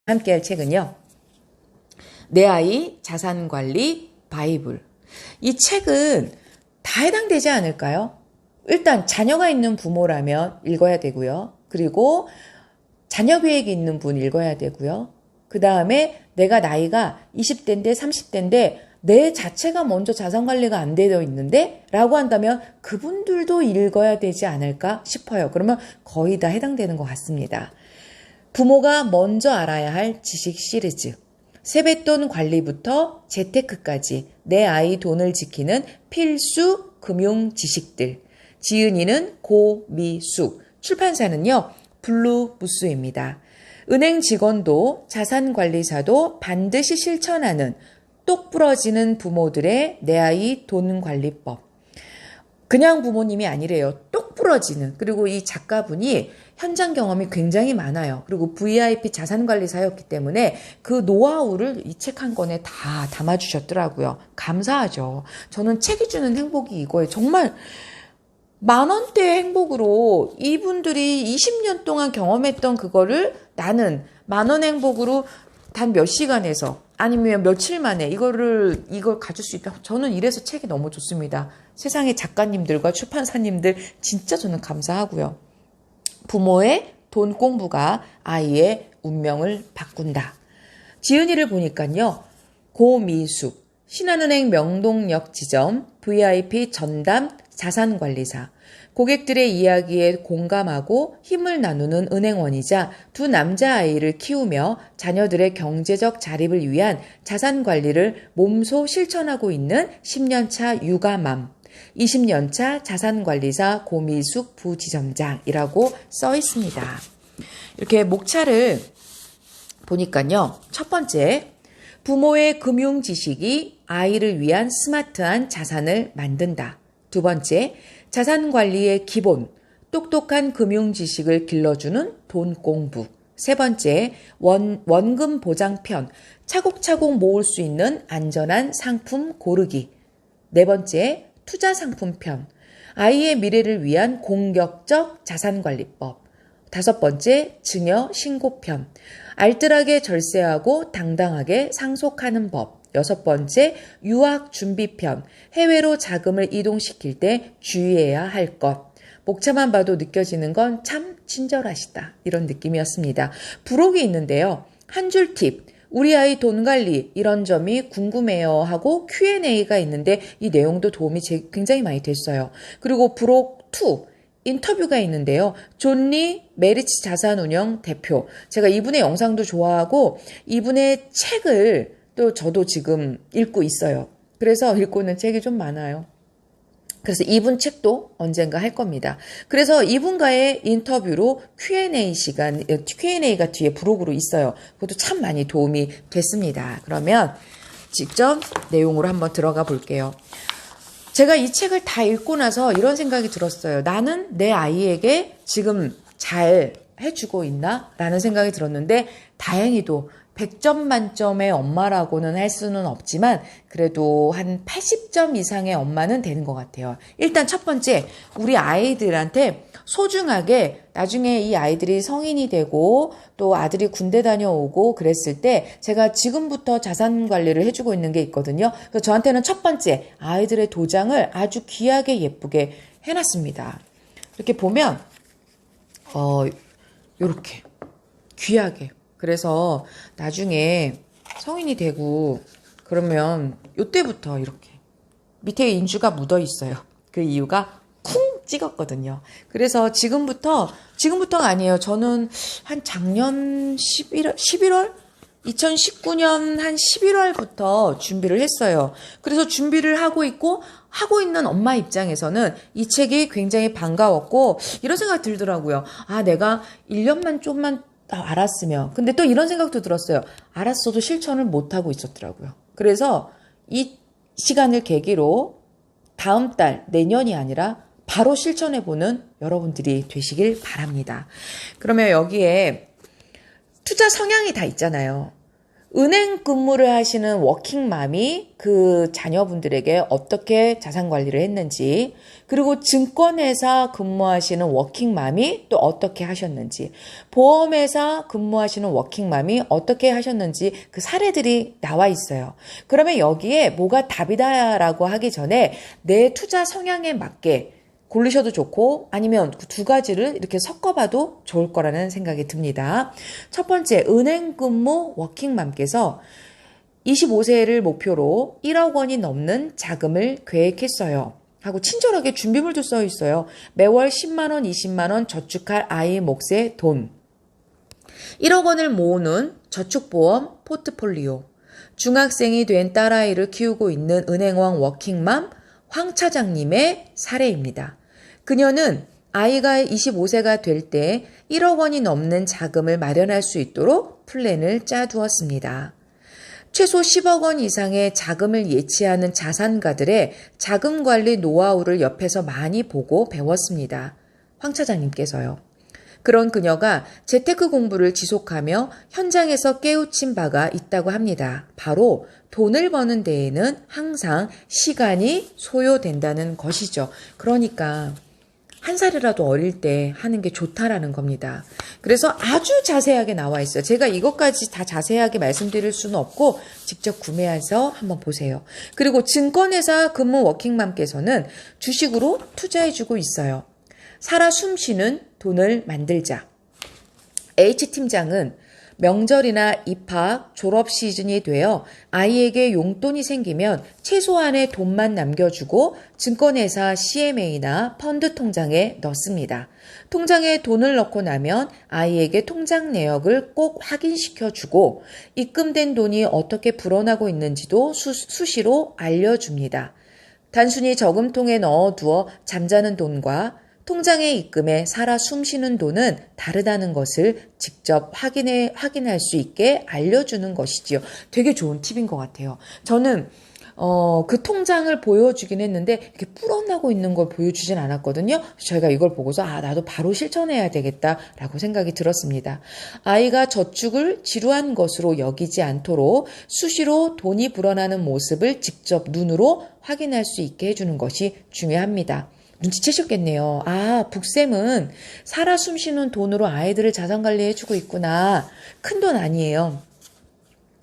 함께 할 책은요. 내 아이 자산관리 바이블. 이 책은 다 해당되지 않을까요? 일단 자녀가 있는 부모라면 읽어야 되고요. 그리고 자녀 계획이 있는 분 읽어야 되고요. 그 다음에 내가 나이가 20대인데 30대인데 내 자체가 먼저 자산관리가 안 되어 있는데 라고 한다면 그분들도 읽어야 되지 않을까 싶어요. 그러면 거의 다 해당되는 것 같습니다. 부모가 먼저 알아야 할 지식 시리즈. 세뱃돈 관리부터 재테크까지 내 아이 돈을 지키는 필수 금융 지식들. 지은이는 고미숙. 출판사는요. 블루무스입니다. 은행 직원도 자산관리사도 반드시 실천하는 똑 부러지는 부모들의 내 아이 돈 관리법. 그냥 부모님이 아니래요. 똑 부러지는. 그리고 이 작가분이 현장 경험이 굉장히 많아요. 그리고 VIP 자산관리사였기 때문에 그 노하우를 이 책 한 권에 다 담아주셨더라고요. 감사하죠. 저는 책이 주는 행복이 이거예요. 정말 10,000원대의 행복으로 이분들이 20년 동안 경험했던 그거를 나는 10,000원 행복으로 단 몇 시간에서 아니면 며칠 만에 이걸 가질 수 있다. 저는 이래서 책이 너무 좋습니다. 세상의 작가님들과 출판사님들 진짜 저는 감사하고요. 부모의 돈 공부가 아이의 운명을 바꾼다. 지은이를 보니까요. 고미숙, 신한은행 명동역 지점, VIP 전담 자산관리사, 고객들의 이야기에 공감하고 힘을 나누는 은행원이자 두 남자아이를 키우며 자녀들의 경제적 자립을 위한 자산관리를 몸소 실천하고 있는 10년차 육아맘, 20년차 자산관리사 고미숙 부지점장이라고 써 있습니다. 이렇게 목차를 보니까요. 첫 번째, 부모의 금융 지식이 아이를 위한 스마트한 자산을 만든다. 두 번째, 자산관리의 기본, 똑똑한 금융 지식을 길러주는 돈 공부. 세 번째, 원금 보장편, 차곡차곡 모을 수 있는 안전한 상품 고르기. 네 번째, 투자 상품편, 아이의 미래를 위한 공격적 자산관리법. 다섯 번째, 증여 신고편, 알뜰하게 절세하고 당당하게 상속하는 법. 여섯 번째, 유학 준비편, 해외로 자금을 이동시킬 때 주의해야 할 것. 목차만 봐도 느껴지는 건 참 친절하시다. 이런 느낌이었습니다. 부록이 있는데요. 한 줄 팁, 우리 아이 돈 관리 이런 점이 궁금해요 하고 Q&A가 있는데 이 내용도 도움이 굉장히 많이 됐어요. 그리고 부록 2, 인터뷰가 있는데요. 존리 메리츠 자산운영 대표. 제가 이분의 영상도 좋아하고 이분의 책을 또 저도 지금 읽고 있어요. 그래서 읽고 있는 책이 좀 많아요. 그래서 이분 책도 언젠가 할 겁니다. 그래서 이분과의 인터뷰로 Q&A가 뒤에 부록으로 있어요. 그것도 참 많이 도움이 됐습니다. 그러면 직접 내용으로 한번 들어가 볼게요. 제가 이 책을 다 읽고 나서 이런 생각이 들었어요. 나는 내 아이에게 지금 잘 해주고 있나? 라는 생각이 들었는데 다행히도 100점 만점의 엄마라고는 할 수는 없지만 그래도 한 80점 이상의 엄마는 되는 것 같아요. 일단 첫 번째, 우리 아이들한테 소중하게 나중에 이 아이들이 성인이 되고 또 아들이 군대 다녀오고 그랬을 때 제가 지금부터 자산 관리를 해주고 있는 게 있거든요. 그래서 저한테는 첫 번째, 아이들의 도장을 아주 귀하게 예쁘게 해놨습니다. 이렇게 보면 이렇게 귀하게. 그래서 나중에 성인이 되고 그러면 이때부터 이렇게 밑에 인주가 묻어 있어요. 그 이유가 쿵 찍었거든요. 그래서 지금부터가 아니에요. 저는 한 작년 11월? 2019년 한 11월부터 준비를 했어요. 그래서 준비를 하고 있는 엄마 입장에서는 이 책이 굉장히 반가웠고 이런 생각이 들더라고요. 아, 내가 1년만 좀만 알았으면. 근데 또 이런 생각도 들었어요. 알았어도 실천을 못하고 있었더라고요. 그래서 이 시간을 계기로 다음 달, 내년이 아니라 바로 실천해보는 여러분들이 되시길 바랍니다. 그러면 여기에 투자 성향이 다 있잖아요. 은행 근무를 하시는 워킹맘이 그 자녀분들에게 어떻게 자산 관리를 했는지, 그리고 증권회사 근무하시는 워킹맘이 또 어떻게 하셨는지, 보험회사 근무하시는 워킹맘이 어떻게 하셨는지 그 사례들이 나와 있어요. 그러면 여기에 뭐가 답이다라고 하기 전에 내 투자 성향에 맞게 고르셔도 좋고 아니면 그 두 가지를 이렇게 섞어봐도 좋을 거라는 생각이 듭니다. 첫 번째, 은행 근무 워킹맘께서 25세를 목표로 1억 원이 넘는 자금을 계획했어요. 하고 친절하게 준비물도 써 있어요. 매월 10만 원, 20만 원 저축할 아이 몫의 돈. 1억 원을 모으는 저축보험 포트폴리오. 중학생이 된 딸아이를 키우고 있는 은행왕 워킹맘 황 차장님의 사례입니다. 그녀는 아이가 25세가 될 때 1억 원이 넘는 자금을 마련할 수 있도록 플랜을 짜두었습니다. 최소 10억 원 이상의 자금을 예치하는 자산가들의 자금 관리 노하우를 옆에서 많이 보고 배웠습니다. 황 차장님께서요. 그런 그녀가 재테크 공부를 지속하며 현장에서 깨우친 바가 있다고 합니다. 바로 돈을 버는 데에는 항상 시간이 소요된다는 것이죠. 그러니까 한 살이라도 어릴 때 하는 게 좋다라는 겁니다. 그래서 아주 자세하게 나와 있어요. 제가 이것까지 다 자세하게 말씀드릴 수는 없고 직접 구매해서 한번 보세요. 그리고 증권회사 근무 워킹맘께서는 주식으로 투자해주고 있어요. 살아 숨쉬는 돈을 만들자. H팀장은 명절이나 입학, 졸업 시즌이 되어 아이에게 용돈이 생기면 최소한의 돈만 남겨주고 증권회사 CMA나 펀드 통장에 넣습니다. 통장에 돈을 넣고 나면 아이에게 통장 내역을 꼭 확인시켜주고 입금된 돈이 어떻게 불어나고 있는지도 수시로 알려줍니다. 단순히 저금통에 넣어두어 잠자는 돈과 통장에 입금해 살아 숨쉬는 돈은 다르다는 것을 직접 확인할 수 있게 알려주는 것이지요. 되게 좋은 팁인 것 같아요. 저는 그 통장을 보여주긴 했는데 이렇게 불어나고 있는 걸 보여주진 않았거든요. 저희가 이걸 보고서 나도 바로 실천해야 되겠다라고 생각이 들었습니다. 아이가 저축을 지루한 것으로 여기지 않도록 수시로 돈이 불어나는 모습을 직접 눈으로 확인할 수 있게 해주는 것이 중요합니다. 눈치채셨겠네요. 북쌤은 살아 숨쉬는 돈으로 아이들을 자산관리해주고 있구나. 큰 돈 아니에요.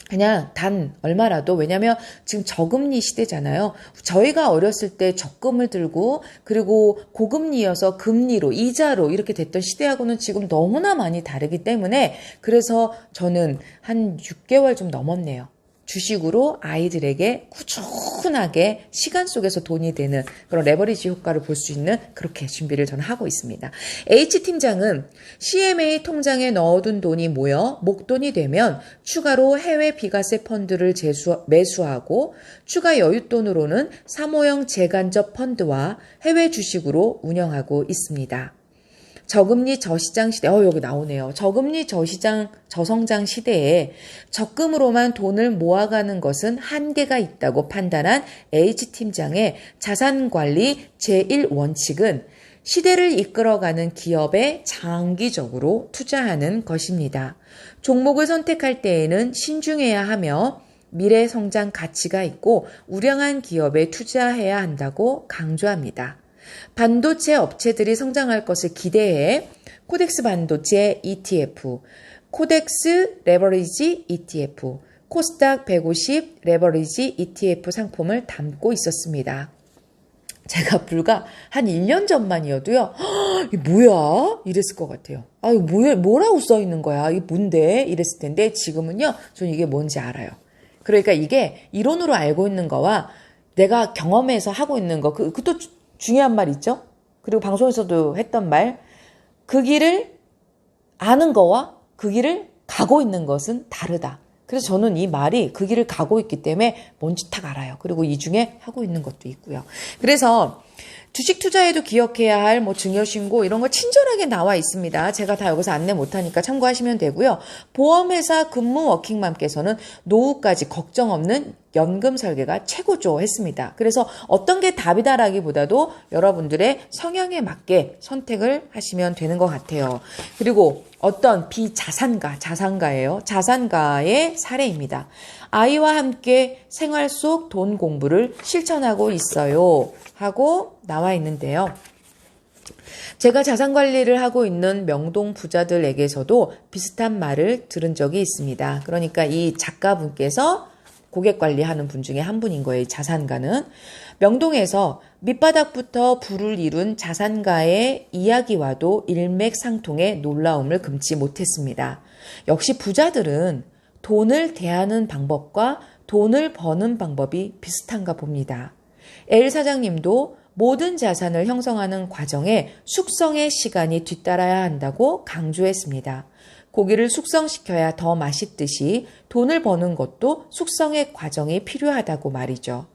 그냥 단 얼마라도, 왜냐면 지금 저금리 시대잖아요. 저희가 어렸을 때 적금을 들고 그리고 고금리여서 금리로 이자로 이렇게 됐던 시대하고는 지금 너무나 많이 다르기 때문에 그래서 저는 한 6개월 좀 넘었네요. 주식으로 아이들에게 꾸준하게 시간 속에서 돈이 되는 그런 레버리지 효과를 볼 수 있는 그렇게 준비를 저는 하고 있습니다. H팀장은 CMA 통장에 넣어둔 돈이 모여 목돈이 되면 추가로 해외 비과세 펀드를 매수하고 추가 여윳돈으로는 사모형 재간접 펀드와 해외 주식으로 운영하고 있습니다. 저금리 저시장 시대, 여기 나오네요. 저금리 저성장 시대에 적금으로만 돈을 모아가는 것은 한계가 있다고 판단한 H팀장의 자산관리 제1원칙은 시대를 이끌어가는 기업에 장기적으로 투자하는 것입니다. 종목을 선택할 때에는 신중해야 하며 미래 성장 가치가 있고 우량한 기업에 투자해야 한다고 강조합니다. 반도체 업체들이 성장할 것을 기대해 코덱스 반도체 ETF, 코덱스 레버리지 ETF, 코스닥 150 레버리지 ETF 상품을 담고 있었습니다. 제가 불과 한 1년 전만이어도요. 이게 뭐야? 이랬을 것 같아요. 이거 뭐라고 써 있는 거야? 이게 뭔데? 이랬을 텐데 지금은요. 저는 이게 뭔지 알아요. 그러니까 이게 이론으로 알고 있는 거와 내가 경험해서 하고 있는 거, 그것도 중요한 말 있죠? 그리고 방송에서도 했던 말, 그 길을 아는 거와 그 길을 가고 있는 것은 다르다. 그래서 저는 이 말이 그 길을 가고 있기 때문에 뭔지 딱 알아요. 그리고 이 중에 하고 있는 것도 있고요. 그래서 주식 투자에도 기억해야 할 증여신고 이런 거 친절하게 나와 있습니다. 제가 다 여기서 안내 못하니까 참고하시면 되고요. 보험회사 근무 워킹맘께서는 노후까지 걱정 없는 연금 설계가 최고죠 했습니다. 그래서 어떤 게 답이다라기보다도 여러분들의 성향에 맞게 선택을 하시면 되는 것 같아요. 그리고 어떤 자산가예요. 자산가의 사례입니다. 아이와 함께 생활 속 돈 공부를 실천하고 있어요 하고 나와 있는데요. 제가 자산관리를 하고 있는 명동 부자들에게서도 비슷한 말을 들은 적이 있습니다. 그러니까 이 작가분께서 고객 관리하는 분 중에 한 분인 거예요. 자산가는. 명동에서 밑바닥부터 부를 이룬 자산가의 이야기와도 일맥상통의 놀라움을 금치 못했습니다. 역시 부자들은 돈을 대하는 방법과 돈을 버는 방법이 비슷한가 봅니다. L 사장님도 모든 자산을 형성하는 과정에 숙성의 시간이 뒤따라야 한다고 강조했습니다. 고기를 숙성시켜야 더 맛있듯이 돈을 버는 것도 숙성의 과정이 필요하다고 말이죠.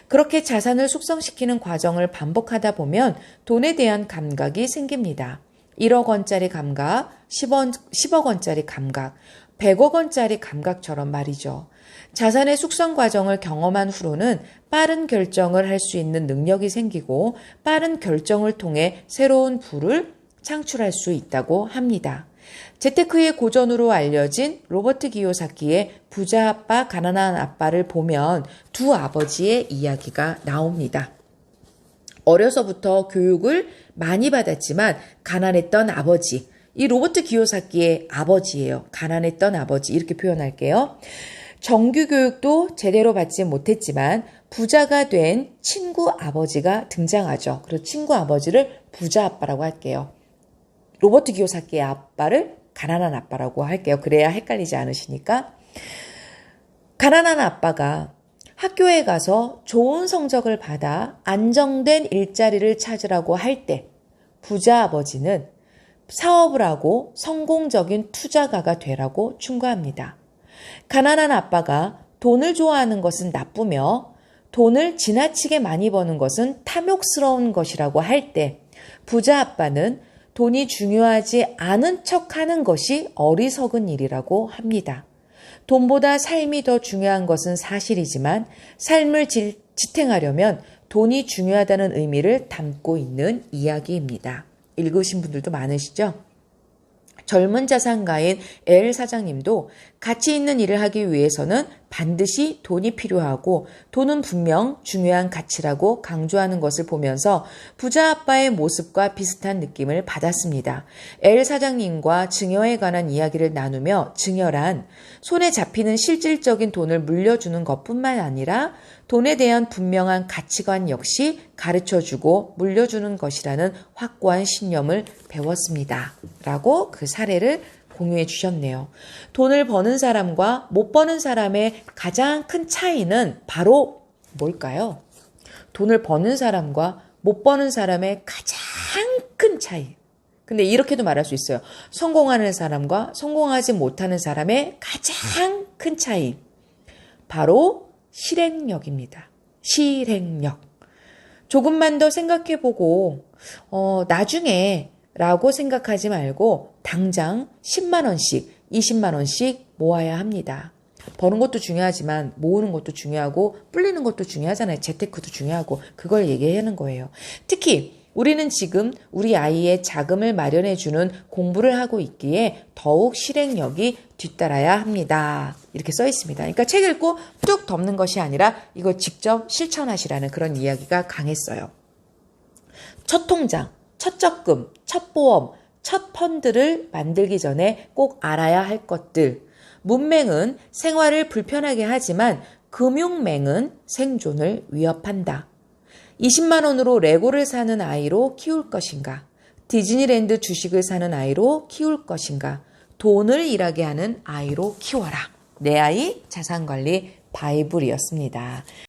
그렇게 자산을 숙성시키는 과정을 반복하다 보면 돈에 대한 감각이 생깁니다. 1억 원짜리 감각, 10억 원짜리 감각, 100억 원짜리 감각처럼 말이죠. 자산의 숙성 과정을 경험한 후로는 빠른 결정을 할 수 있는 능력이 생기고 빠른 결정을 통해 새로운 부를 창출할 수 있다고 합니다. 재테크의 고전으로 알려진 로버트 기요사키의 부자 아빠, 가난한 아빠를 보면 두 아버지의 이야기가 나옵니다. 어려서부터 교육을 많이 받았지만 가난했던 아버지, 이 로버트 기요사키의 아버지예요. 가난했던 아버지 이렇게 표현할게요. 정규 교육도 제대로 받지 못했지만 부자가 된 친구 아버지가 등장하죠. 그래서 친구 아버지를 부자 아빠라고 할게요. 로버트 기요사키의 아빠를 가난한 아빠라고 할게요. 그래야 헷갈리지 않으시니까. 가난한 아빠가 학교에 가서 좋은 성적을 받아 안정된 일자리를 찾으라고 할 때 부자 아버지는 사업을 하고 성공적인 투자가가 되라고 충고합니다. 가난한 아빠가 돈을 좋아하는 것은 나쁘며 돈을 지나치게 많이 버는 것은 탐욕스러운 것이라고 할 때 부자 아빠는 돈이 중요하지 않은 척하는 것이 어리석은 일이라고 합니다. 돈보다 삶이 더 중요한 것은 사실이지만 삶을 지탱하려면 돈이 중요하다는 의미를 담고 있는 이야기입니다. 읽으신 분들도 많으시죠? 젊은 자산가인 L 사장님도 가치 있는 일을 하기 위해서는 반드시 돈이 필요하고 돈은 분명 중요한 가치라고 강조하는 것을 보면서 부자 아빠의 모습과 비슷한 느낌을 받았습니다. L 사장님과 증여에 관한 이야기를 나누며 증여란 손에 잡히는 실질적인 돈을 물려주는 것뿐만 아니라 돈에 대한 분명한 가치관 역시 가르쳐주고 물려주는 것이라는 확고한 신념을 배웠습니다. 라고 그 사례를 공유해 주셨네요. 돈을 버는 사람과 못 버는 사람의 가장 큰 차이는 바로 뭘까요? 돈을 버는 사람과 못 버는 사람의 가장 큰 차이. 근데 이렇게도 말할 수 있어요. 성공하는 사람과 성공하지 못하는 사람의 가장 큰 차이. 바로 실행력입니다. 실행력. 조금만 더 생각해보고 나중에 라고 생각하지 말고 당장 10만 원씩, 20만 원씩 모아야 합니다. 버는 것도 중요하지만 모으는 것도 중요하고 불리는 것도 중요하잖아요. 재테크도 중요하고 그걸 얘기하는 거예요. 특히 우리는 지금 우리 아이의 자금을 마련해주는 공부를 하고 있기에 더욱 실행력이 뒤따라야 합니다. 이렇게 써 있습니다. 그러니까 책 읽고 뚝 덮는 것이 아니라 이거 직접 실천하시라는 그런 이야기가 강했어요. 첫 통장, 첫 적금, 첫 보험, 첫 펀드를 만들기 전에 꼭 알아야 할 것들. 문맹은 생활을 불편하게 하지만 금융맹은 생존을 위협한다. 20만 원으로 레고를 사는 아이로 키울 것인가? 디즈니랜드 주식을 사는 아이로 키울 것인가? 돈을 일하게 하는 아이로 키워라. 내 아이 자산관리 바이블이었습니다.